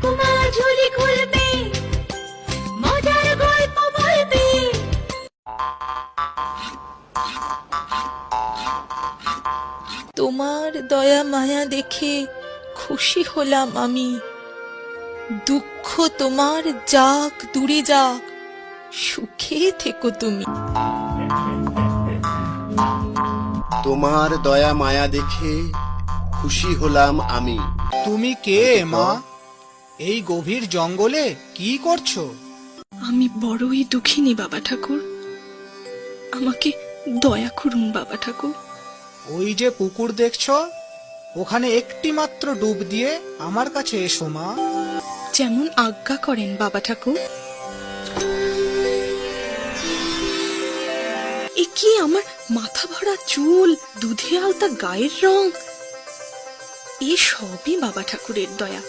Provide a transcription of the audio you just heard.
ঠাকুমা ঝুলি খুলবে, মজার গল্প বলবে। তোমার দয়া মায়া দেখে খুশি হলাম আমি। দুঃখ তোমার যাক দূরে যাক, সুখে থেকো তুমি। তোমার দয়া মায়া দেখে খুশি হলাম আমি। তুমি কে মা? এই গভীর জঙ্গলে কি করছো? আমি বড়ই দুঃখিনী বাবা ঠাকুর, আমাকে দয়া করুন বাবা ঠাকুর। ওই যে পুকুর দেখছো, ওখানে একটি মাত্র ডুব দিয়ে আমার কাছে এসো মা। যেমন আজ্ঞা করেন বাবা ঠাকুর। এ কি আমার মাথা ভরা চুল, দুধে আলতা গায়ের রং, এ সবই বাবা ঠাকুরের দয়া।